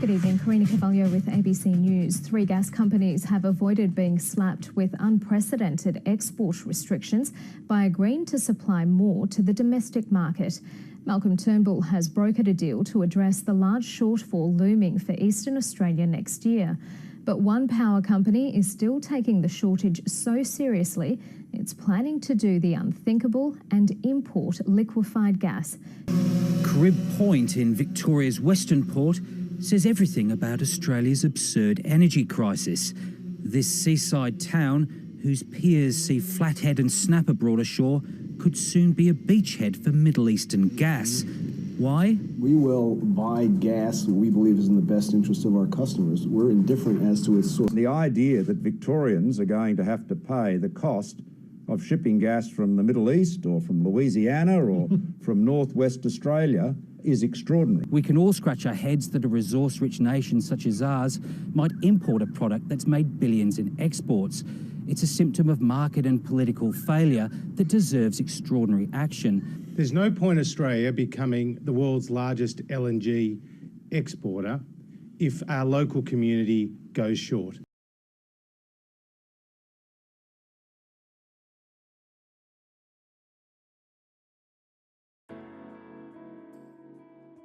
Good evening, Karina Carvalho with ABC News. 3 gas companies have avoided being slapped with unprecedented export restrictions by agreeing to supply more to the domestic market. Malcolm Turnbull has brokered a deal to address the large shortfall looming for Eastern Australia next year. But one power company is still taking the shortage so seriously, it's planning to do the unthinkable and import liquefied gas. Crib Point in Victoria's Westernport says everything about Australia's absurd energy crisis. This seaside town, whose piers see Flathead and Snapper brought ashore, could soon be a beachhead for Middle Eastern gas. Why? We will buy gas that we believe is in the best interest of our customers. We're indifferent as to its source. The idea that Victorians are going to have to pay the cost of shipping gas from the Middle East or from Louisiana or from northwest Australia is extraordinary. We can all scratch our heads that a resource-rich nation such as ours might import a product that's made billions in exports. It's a symptom of market and political failure that deserves extraordinary action. There's no point Australia becoming the world's largest LNG exporter if our local community goes short.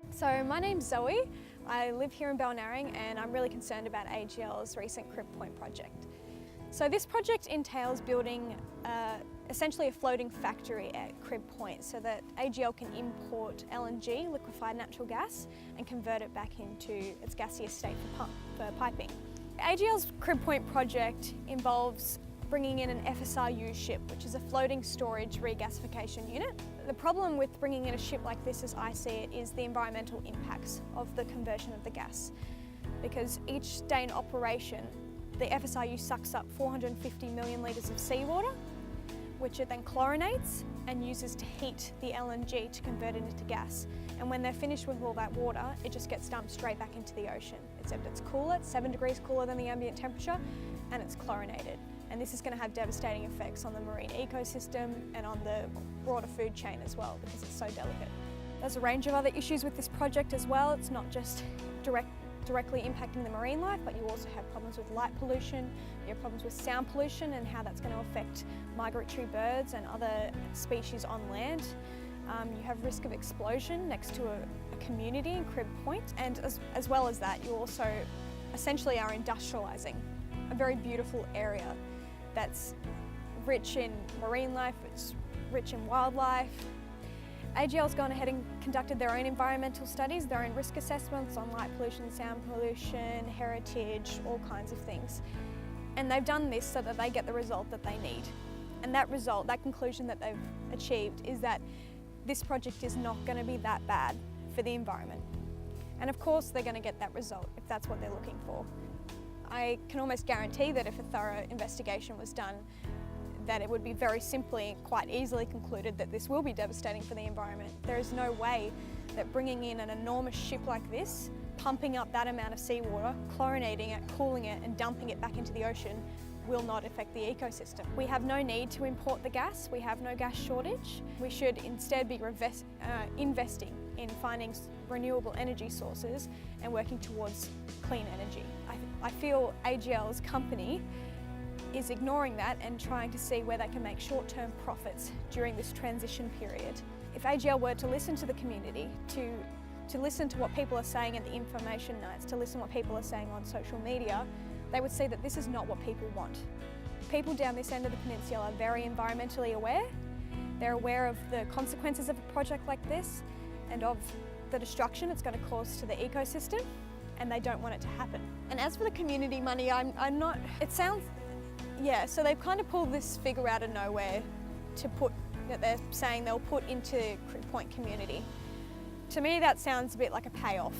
So my name's Zoe. I live here in Balnarring and I'm really concerned about AGL's recent Crib Point project. So this project entails building essentially a floating factory at Crib Point so that AGL can import LNG, liquefied natural gas, and convert it back into its gaseous state for piping. AGL's Crib Point project involves bringing in an FSRU ship, which is a floating storage regasification unit. The problem with bringing in a ship like this, as I see it, is the environmental impacts of the conversion of the gas. Because each day in operation, the FSRU sucks up 450 million litres of seawater, which it then chlorinates and uses to heat the LNG to convert it into gas. And when they're finished with all that water, it just gets dumped straight back into the ocean. Except it's cooler, it's 7 degrees cooler than the ambient temperature, and it's chlorinated. And this is going to have devastating effects on the marine ecosystem and on the broader food chain as well, because it's so delicate. There's a range of other issues with this project as well. It's not just directly impacting the marine life, but you also have problems with light pollution, you have problems with sound pollution and how that's going to affect migratory birds and other species on land. You have risk of explosion next to a community in Crib Point, and as well as that, you also essentially are industrialising a very beautiful area that's rich in marine life, it's rich in wildlife. AGL's gone ahead and conducted their own environmental studies, their own risk assessments on light pollution, sound pollution, heritage, all kinds of things. And they've done this so that they get the result that they need. And that result, that conclusion that they've achieved, is that this project is not going to be that bad for the environment. And of course they're going to get that result if that's what they're looking for. I can almost guarantee that if a thorough investigation was done, that it would be very simply, quite easily concluded that this will be devastating for the environment. There is no way that bringing in an enormous ship like this, pumping up that amount of seawater, chlorinating it, cooling it and dumping it back into the ocean will not affect the ecosystem. We have no need to import the gas, we have no gas shortage. We should instead be investing in finding renewable energy sources and working towards clean energy. I feel AGL's company is ignoring that and trying to see where they can make short-term profits during this transition period. If AGL were to listen to the community, to listen to what people are saying at the information nights, to listen to what people are saying on social media, they would see that this is not what people want. People down this end of the peninsula are very environmentally aware. They're aware of the consequences of a project like this and of the destruction it's going to cause to the ecosystem, and they don't want it to happen. And as for the community money, I'm not, it sounds, yeah, so they've kind of pulled this figure out of nowhere to put, that they're saying they'll put into Crib Point community. To me that sounds a bit like a payoff.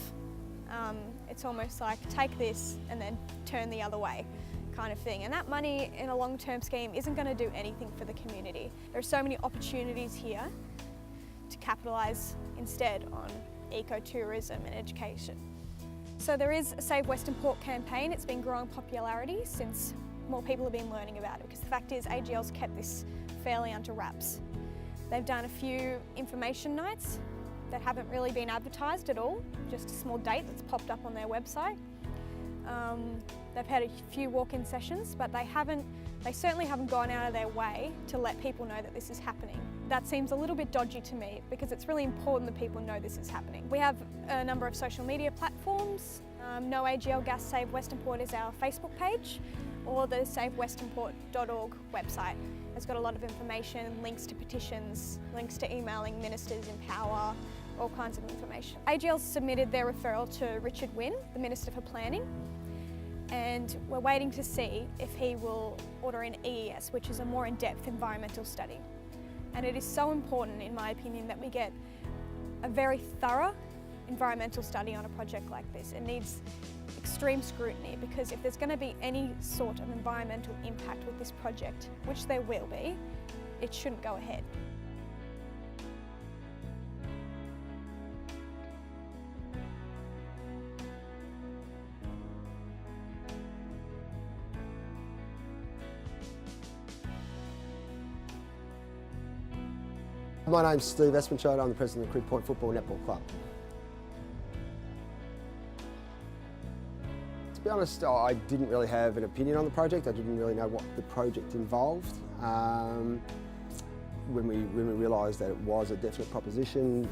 It's almost like take this and then turn the other way kind of thing. And that money in a long-term scheme isn't going to do anything for the community. There are so many opportunities here to capitalise instead on ecotourism and education. So there is a Save Westernport campaign. It's been growing popularity since more people have been learning about it, because the fact is AGL's kept this fairly under wraps. They've done a few information nights that haven't really been advertised at all, just a small date that's popped up on their website. They've had a few walk-in sessions, but they certainly haven't gone out of their way to let people know that this is happening. That seems a little bit dodgy to me because it's really important that people know this is happening. We have a number of social media platforms. No AGL Gas Save Westernport is our Facebook page, or the savewesternport.org website. It's got a lot of information, links to petitions, links to emailing ministers in power, all kinds of information. AGL submitted their referral to Richard Wynne, the Minister for Planning, and we're waiting to see if he will order an EES, which is a more in-depth environmental study. And it is so important, in my opinion, that we get a very thorough environmental study on a project like this. It needs extreme scrutiny, because if there's going to be any sort of environmental impact with this project, which there will be, it shouldn't go ahead. My name's Save Westernport. I'm the president of the Crib Point Football Netball Club. To be honest, I didn't really have an opinion on the project. I didn't really know what the project involved. When we realised that it was a definite proposition,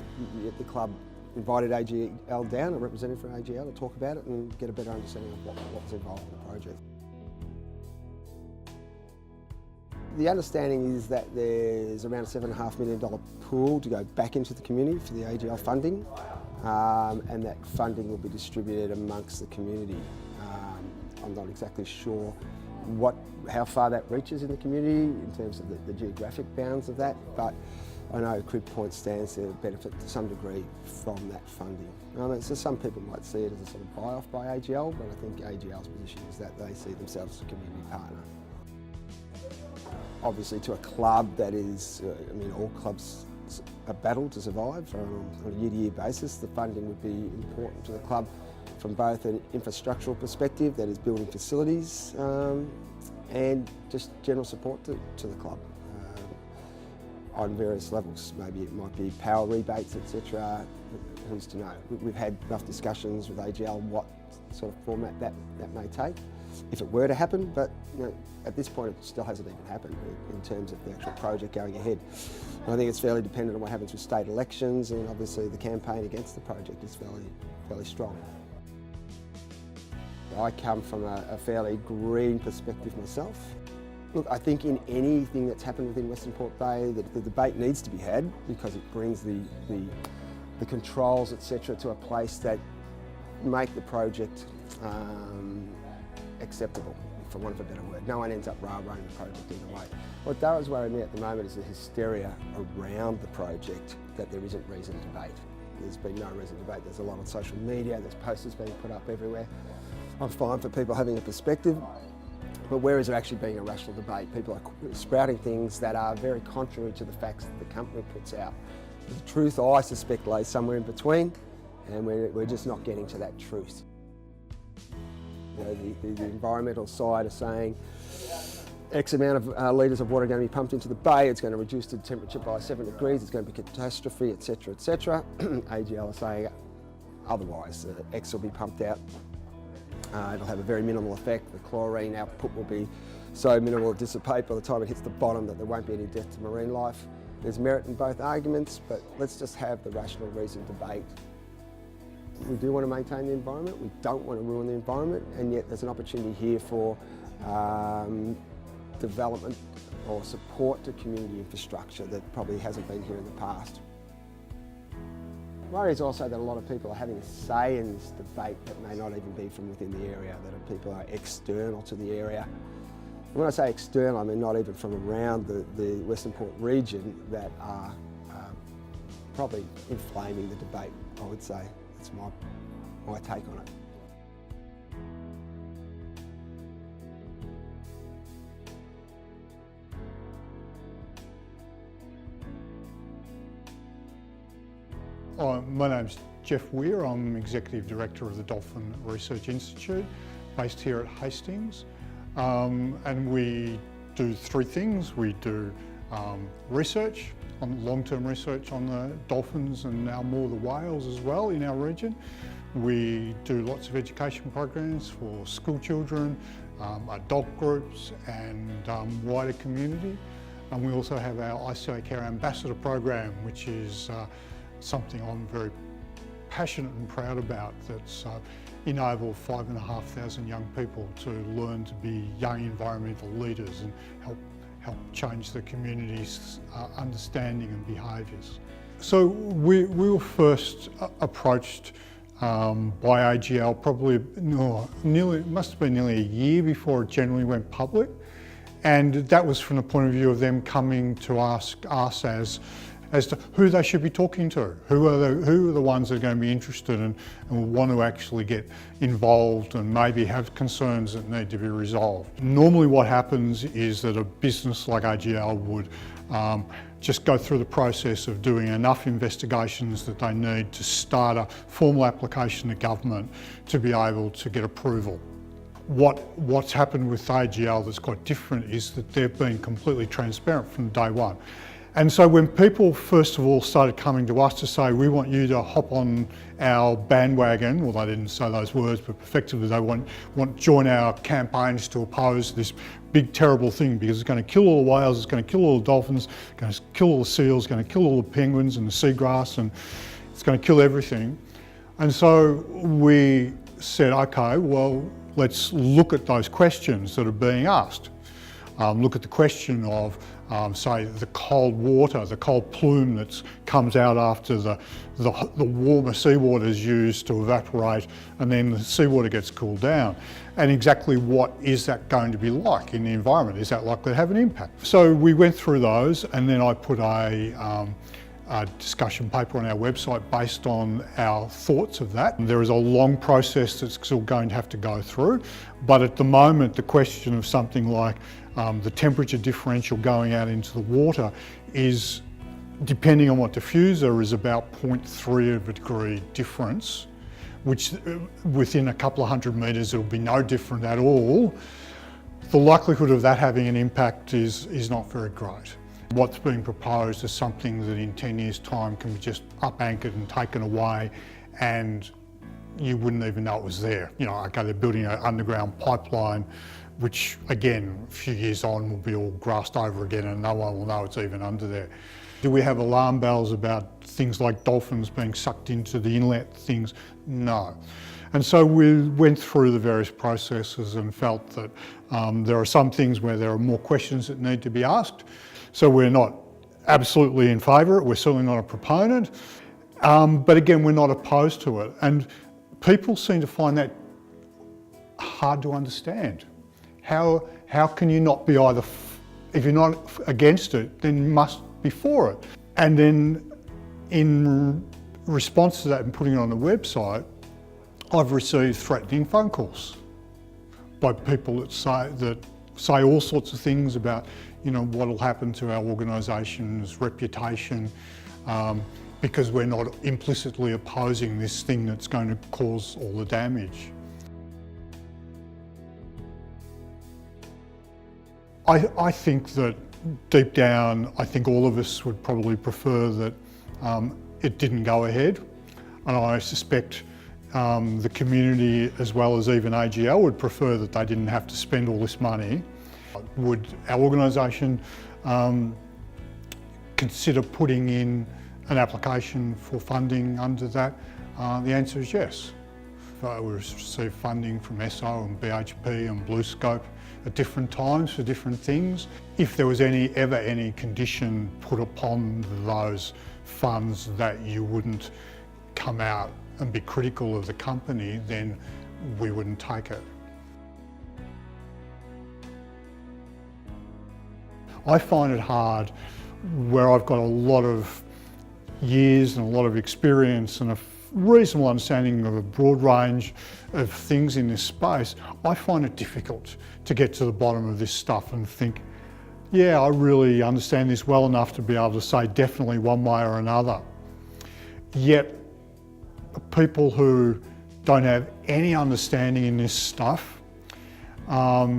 the club invited AGL down, a representative from AGL, to talk about it and get a better understanding of what was involved in the project. The understanding is that there's around a $7.5 million pool to go back into the community for the AGL funding, and that funding will be distributed amongst the community. I'm not exactly sure how far that reaches in the community in terms of the geographic bounds of that, but I know Crib Point stands to benefit to some degree from that funding. So some people might see it as a sort of buy-off by AGL, but I think AGL's position is that they see themselves as a community partner. Obviously, to a club that is, all clubs a battle to survive on a year-to-year basis, the funding would be important to the club from both an infrastructural perspective, that is building facilities, and just general support to the club on various levels. Maybe it might be power rebates, etc. Who's to know? We've had enough discussions with AGL what sort of format that may take, if it were to happen, but at this point it still hasn't even happened in terms of the actual project going ahead. And I think it's fairly dependent on what happens with state elections, and obviously the campaign against the project is fairly strong. I come from a fairly green perspective myself. Look, I think in anything that's happened within Westernport Bay, the debate needs to be had, because it brings the controls, etc., to a place that make the project acceptable, for want of a better word. No one ends up railroading the project either way. What does worry me at the moment is the hysteria around the project, that there isn't reason to debate. There's been no reason to debate. There's a lot on social media, there's posters being put up everywhere. I'm fine for people having a perspective, but where is there actually being a rational debate? People are sprouting things that are very contrary to the facts that the company puts out. The truth, I suspect, lays somewhere in between, and we're just not getting to that truth. The environmental side is saying X amount of litres of water are going to be pumped into the bay, it's going to reduce the temperature by 7 degrees, it's going to be a catastrophe, etc., etc. AGL are saying otherwise, X will be pumped out. It'll have a very minimal effect. The chlorine output will be so minimal it dissipate by the time it hits the bottom that there won't be any death to marine life. There's merit in both arguments, but let's just have the rational reasoned debate. We do want to maintain the environment, we don't want to ruin the environment, and yet there's an opportunity here for development or support to community infrastructure that probably hasn't been here in the past. Worry is also that a lot of people are having a say in this debate that may not even be from within the area, that people are external to the area. And when I say external, I mean not even from around the Westernport region, that are probably inflaming the debate, I would say. That's my take on it. My name's Jeff Weir. I'm Executive Director of the Dolphin Research Institute, based here at Hastings. And we do three things. We do research, on long-term research on the dolphins and now more the whales as well in our region. We do lots of education programs for school children, adult groups and wider community. And we also have our ICA Care Ambassador program, which is something I'm very passionate and proud about. That's enabled 5,500 young people to learn to be young environmental leaders and help change the community's understanding and behaviours. So we were first approached by AGL probably it must have been nearly a year before it generally went public, and that was from the point of view of them coming to ask us as to who they should be talking to, who are the ones that are going to be interested and want to actually get involved and maybe have concerns that need to be resolved. Normally what happens is that a business like AGL would just go through the process of doing enough investigations that they need to start a formal application to government to be able to get approval. What's happened with AGL that's quite different is that they've been completely transparent from day one. And so when people first of all started coming to us to say, we want you to hop on our bandwagon, well they didn't say those words, but effectively they want to join our campaigns to oppose this big terrible thing because it's going to kill all the whales, it's going to kill all the dolphins, it's going to kill all the seals, it's going to kill all the penguins and the seagrass, and it's going to kill everything. And so we said, okay, well, let's look at those questions that are being asked. Look at the question of, say, the cold water, the cold plume that comes out after the warmer seawater is used to evaporate and then the seawater gets cooled down. And exactly what is that going to be like in the environment? Is that likely to have an impact? So we went through those, and then I put a discussion paper on our website based on our thoughts of that. There is a long process that's still going to have to go through, but at the moment the question of something like the temperature differential going out into the water is, depending on what diffuser, is about 0.3 of a degree difference, which within a couple of 100 metres it'll be no different at all. The likelihood of that having an impact is not very great. What's being proposed is something that in 10 years' time can be just up-anchored and taken away, and you wouldn't even know it was there. You know, okay, they're building an underground pipeline, which again, a few years on will be all grassed over again and no one will know it's even under there. Do we have alarm bells about things like dolphins being sucked into the inlet things? No. And so we went through the various processes and felt that there are some things where there are more questions that need to be asked. So we're not absolutely in favour of it, we're certainly not a proponent, but again, we're not opposed to it. And people seem to find that hard to understand. How can you not be either, if you're not against it, then you must be for it. And then in response to that and putting it on the website, I've received threatening phone calls by people that say all sorts of things about, you know, what will happen to our organisation's reputation because we're not implicitly opposing this thing that's going to cause all the damage. I think that deep down, I think all of us would probably prefer that it didn't go ahead, and I suspect the community as well as even AGL would prefer that they didn't have to spend all this money. Would our organisation consider putting in an application for funding under that? The answer is yes. We receive funding from SO and BHP and BlueScope at different times for different things. If there was ever any condition put upon those funds that you wouldn't come out and be critical of the company, then we wouldn't take it. I find it hard where I've got a lot of years and a lot of experience and a reasonable understanding of a broad range of things in this space. I find it difficult to get to the bottom of this stuff and think, yeah, I really understand this well enough to be able to say definitely one way or another. Yet people who don't have any understanding in this stuff are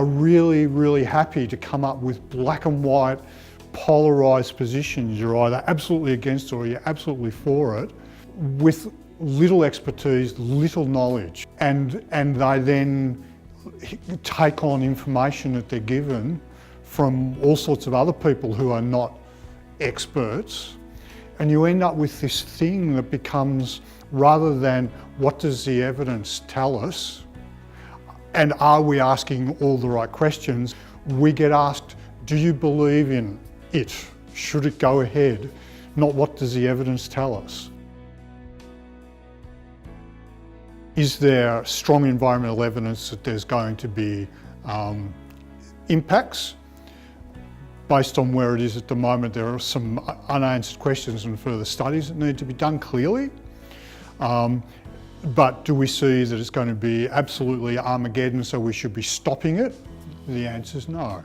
really, really happy to come up with black and white polarised positions. You're either absolutely against or you're absolutely for it, with little expertise, little knowledge, and they then take on information that they're given from all sorts of other people who are not experts, and you end up with this thing that becomes, rather than what does the evidence tell us and are we asking all the right questions, we get asked, do you believe in it? Should it go ahead? Not what does the evidence tell us? Is there strong environmental evidence that there's going to be impacts? Based on where it is at the moment, there are some unanswered questions and further studies that need to be done, clearly. But do we see that it's going to be absolutely Armageddon, so we should be stopping it? The answer is no.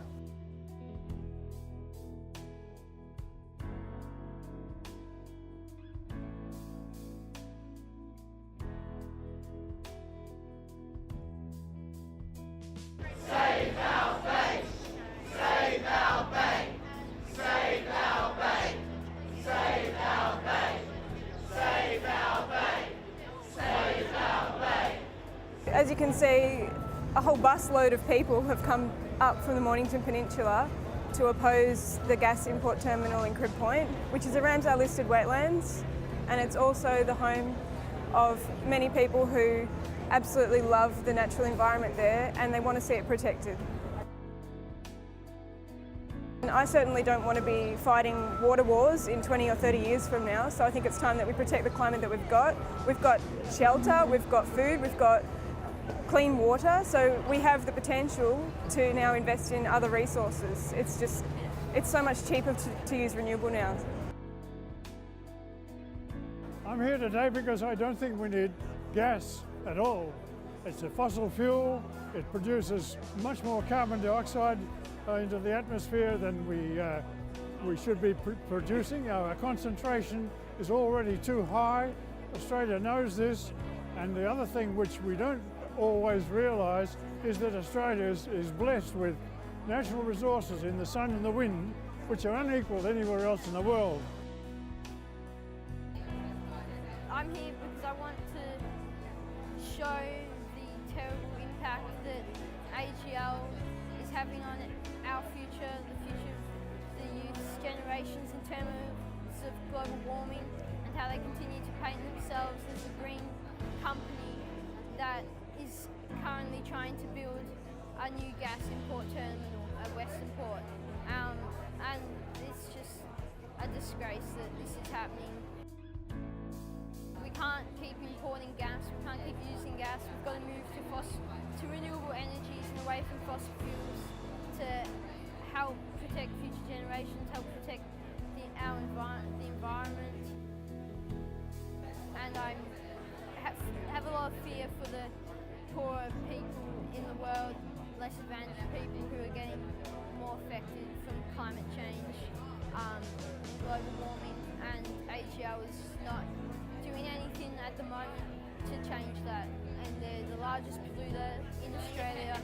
As you can see, a whole busload of people have come up from the Mornington Peninsula to oppose the gas import terminal in Crib Point, which is a Ramsar listed wetlands, and it's also the home of many people who absolutely love the natural environment there and they want to see it protected. And I certainly don't want to be fighting water wars in 20 or 30 years from now, so I think it's time that we protect the climate that we've got. We've got shelter, we've got food, we've got clean water, so we have the potential to now invest in other resources. It's so much cheaper to use renewable now. I'm here today because I don't think we need gas at all. It's a fossil fuel. It produces much more carbon dioxide into the atmosphere than we should be producing. Our concentration is already too high. Australia knows this, and the other thing which we don't always realise is that Australia is blessed with natural resources in the sun and the wind which are unequalled anywhere else in the world. I'm here because I want to show the terrible impact that AGL is having on our future, the future of the youth's generations in terms of global warming, and how they continue to paint themselves as a green company that is currently trying to build a new gas import terminal at Westernport. And it's just a disgrace that this is happening. We can't keep importing gas, we can't keep using gas. We've got to move to renewable energies and away from fossil fuels to help protect future generations, help protect the environment. And I have a lot of fear for the poorer people in the world, less advantaged people who are getting more affected from climate change, global warming, and AGL is not doing anything at the moment to change that. And they're the largest polluter in Australia.